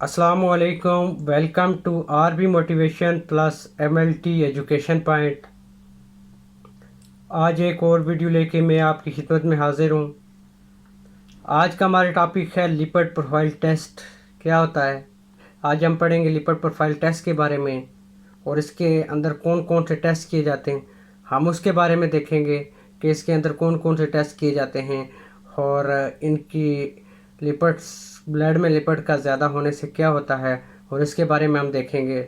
अस्सलामुअलैकुम। Welcome to RB motivation plus MLT education point. आज एक और वीडियो लेके मैं आपकी खिदमत में हाजिर हूँ। आज का हमारा टॉपिक है लिपिड प्रोफाइल टेस्ट क्या होता है। आज हम पढ़ेंगे लिपिड प्रोफाइल टेस्ट के बारे में और इसके अंदर कौन कौन से टेस्ट किए जाते हैं हम उसके बारे में देखेंगे कि इसके अंदर कौन कौन से टेस्ट किए जाते हैं और इनकी लिपिड्स ब्लड में लिपिड का ज़्यादा होने से क्या होता है और इसके बारे में हम देखेंगे।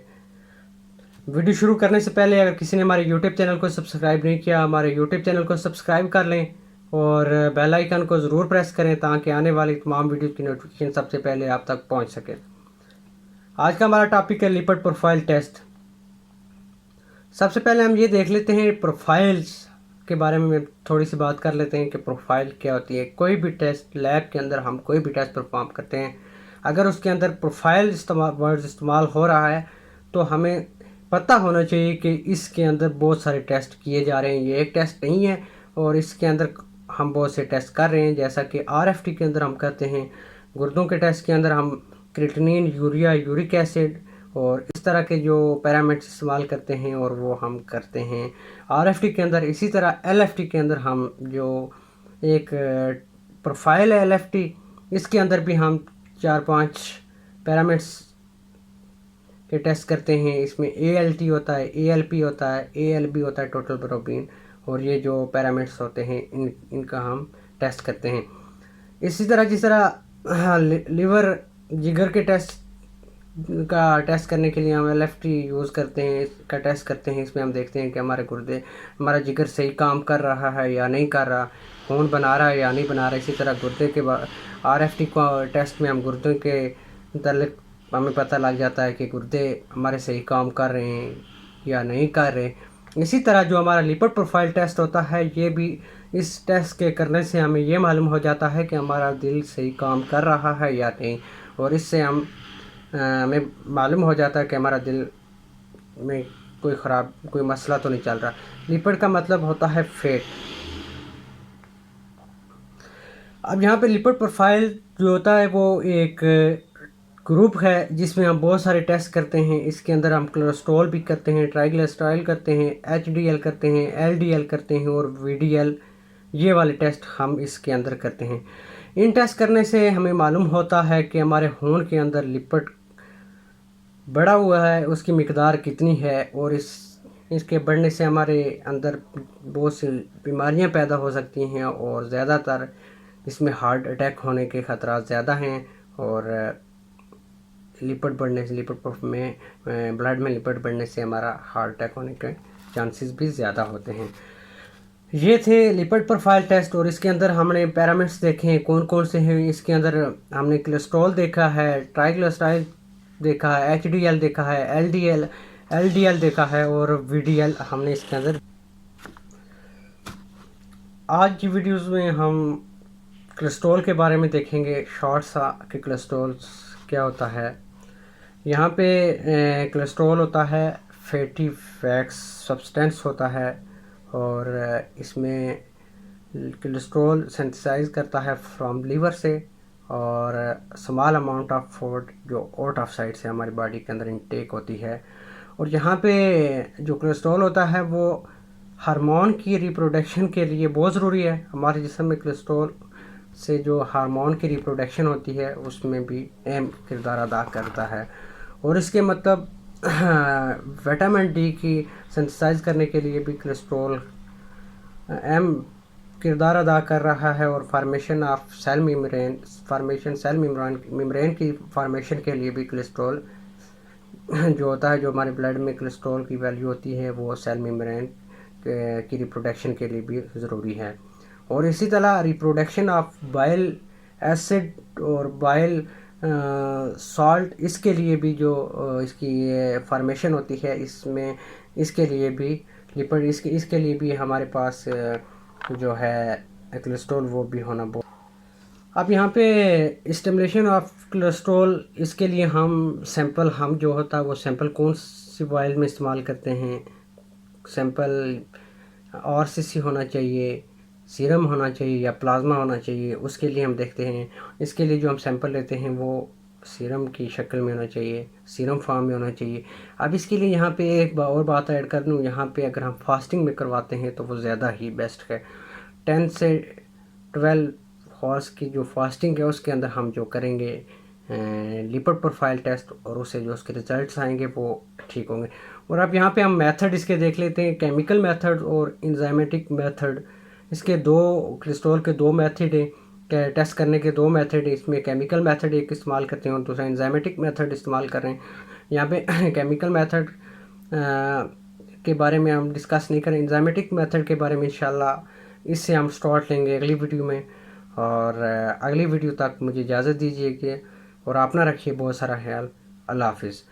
वीडियो शुरू करने से पहले अगर किसी ने हमारे YouTube चैनल को सब्सक्राइब नहीं किया, हमारे YouTube चैनल को सब्सक्राइब कर लें और बेल आइकन को ज़रूर प्रेस करें ताकि आने वाली तमाम वीडियो की नोटिफिकेशन सबसे पहले आप तक पहुंच सके। आज का हमारा टॉपिक है लिपिड प्रोफाइल टेस्ट। सबसे पहले हम ये देख लेते हैं प्रोफाइल्स के बारे में थोड़ी सी बात कर लेते हैं कि प्रोफाइल क्या होती है। कोई भी टेस्ट लैब के अंदर हम कोई भी टेस्ट परफॉर्म करते हैं, अगर उसके अंदर प्रोफाइल वर्ड इस्तेमाल हो रहा है तो हमें पता होना चाहिए कि इसके अंदर बहुत सारे टेस्ट किए जा रहे हैं, ये एक टेस्ट नहीं है और इसके अंदर हम बहुत से टेस्ट कर रहे हैं। जैसा कि RFT के अंदर हम करते हैं, गुर्दों के टेस्ट के अंदर हम क्रिएटिनिन, यूरिया, यूरिक एसिड और इस तरह के जो पैरामीटर्स इस्तेमाल करते हैं और वो हम करते हैं RFT के अंदर। इसी तरह LFT के अंदर हम जो एक प्रोफाइल है LFT, इसके अंदर भी हम 4-5 पैरामीटर्स के टेस्ट करते हैं। इसमें ALT होता है, ALP होता है, ALB होता है, टोटल प्रोटीन, और ये जो पैरामीटर्स होते हैं इनका हम टेस्ट करते हैं। इसी तरह जिस तरह लिवर जिगर के टेस्ट का टेस्ट करने के लिए हम LFT यूज़ करते हैं, इसका टेस्ट करते हैं। इसमें हम देखते हैं कि हमारे गुर्दे, हमारा जिगर सही काम कर रहा है या नहीं कर रहा, खून बना रहा है या नहीं बना रहा। इसी तरह गुर्दे के RFT को टेस्ट में हम गुर्दे के मतलब हमें पता लग जाता है कि गुर्दे हमारे सही काम कर रहे हैं या नहीं कर रहे। इसी तरह जो हमारा लिपिड प्रोफाइल टेस्ट होता है, ये भी इस टेस्ट के करने से हमें ये मालूम हो जाता है कि हमारा दिल सही काम कर रहा है या नहीं, और इससे हमें मालूम हो जाता है कि हमारा दिल में कोई मसला तो नहीं चल रहा। लिपिड का मतलब होता है फैट। अब यहाँ पे लिपिड प्रोफाइल जो होता है वो एक ग्रुप है जिसमें हम बहुत सारे टेस्ट करते हैं। इसके अंदर हम कोलेस्ट्रॉल भी करते हैं, ट्राइग्लिसराइड करते हैं, HDL करते हैं, LDL करते हैं और VDL, ये वाले टेस्ट हम इसके अंदर करते हैं। इन टेस्ट करने से हमें मालूम होता है कि हमारे खून के अंदर लिपिड बढ़ा हुआ है, उसकी मिकदार कितनी है, और इसके बढ़ने से हमारे अंदर बहुत सी बीमारियां पैदा हो सकती हैं और ज़्यादातर इसमें हार्ट अटैक होने के ख़तरा ज़्यादा हैं। और लिपिड बढ़ने से, लिपिड में ब्लड में लिपिड बढ़ने से हमारा हार्ट अटैक होने के चांसेस भी ज़्यादा होते हैं। ये थे लिपिड प्रोफाइल टेस्ट और इसके अंदर हमने पैरामीटर्स देखे हैं कौन कौन से हैं। इसके अंदर हमने कोलेस्ट्रॉल देखा है, ट्राइग्लिसराइड देखा है, HDL देखा है, LDL देखा है और VDL हमने इसके अंदर। आज की वीडियोस में हम कोलेस्ट्रॉल के बारे में देखेंगे शॉर्ट सा कि कोलेस्ट्रॉल क्या होता है। यहाँ पे कोलेस्ट्रॉल होता है फैटी फैट्स सब्सटेंस होता है और इसमें कोलेस्ट्रॉल सिंथेसाइज करता है फ्रॉम लीवर से और स्मॉल अमाउंट ऑफ फूड जो आउट ऑफ साइड से हमारी बॉडी के अंदर इनटेक होती है। और यहाँ पे जो कोलेस्ट्रॉल होता है वो हार्मोन की रिप्रोडक्शन के लिए बहुत ज़रूरी है। हमारे जिस्म में कोलेस्ट्रॉल से जो हार्मोन की रिप्रोडक्शन होती है उसमें भी अहम किरदार अदा करता है। और इसके मतलब विटामिन D की सिंथेसाइज करने के लिए भी कोलेस्ट्रॉल अहम किरदार अदा कर रहा है। और फार्मेशन ऑफ सेल मेम्ब्रेन की फार्मेशन के लिए भी कोलेस्ट्रॉल जो होता है, जो हमारे ब्लड में कोलेस्ट्रॉल की वैल्यू होती है वो सेल मेम्ब्रेन की रिप्रोडक्शन के लिए भी ज़रूरी है। और इसी तरह रिप्रोडक्शन ऑफ बाइल एसिड और बाइल सॉल्ट, इसके लिए भी जो इसकी फार्मेशन होती है इसमें, इसके लिए भी लिपिड, इसके लिए भी हमारे पास जो है कोलेस्ट्रॉल वो भी होना बहुत। अब यहाँ पे स्टिमुलेशन ऑफ कोलेस्ट्रॉल, इसके लिए हम सैंपल, हम जो होता है वो सैंपल कौन सी बॉयल में इस्तेमाल करते हैं। सैंपल RCC होना चाहिए, सीरम होना चाहिए या प्लाज्मा होना चाहिए, उसके लिए हम देखते हैं। इसके लिए जो हम सैंपल लेते हैं वो सीरम की शक्ल में होना चाहिए, सीरम फॉर्म में होना चाहिए। अब इसके लिए यहाँ पे एक और बात ऐड कर दूँ, यहाँ पे अगर हम फास्टिंग में करवाते हैं तो वो ज़्यादा ही बेस्ट है। 10 से 12 हॉर्स की जो फास्टिंग है उसके अंदर हम जो करेंगे लिपिड प्रोफाइल टेस्ट, और उससे जो उसके रिजल्ट्स आएंगे वो ठीक होंगे। और अब यहाँ पे हम मेथड इसके देख लेते हैं, केमिकल मेथड और इंजाइमेटिक मेथड। इसके दो कोलेस्ट्रॉल के दो मेथड हैं, टेस्ट करने के दो मेथड हैं। इसमें केमिकल मेथड एक इस्तेमाल करते हैं और दूसरा इंजाइमेटिक मेथड इस्तेमाल कर रहे हैं। यहाँ पे केमिकल मेथड के बारे में हम डिस्कस नहीं करें, इंजाइमेटिक मेथड के बारे में इंशाल्लाह इससे हम स्टार्ट लेंगे अगली वीडियो में। और अगली वीडियो तक मुझे इजाज़त दीजिए कि और अपना रखिए बहुत सारा ख्याल। अल्लाह हाफिज़।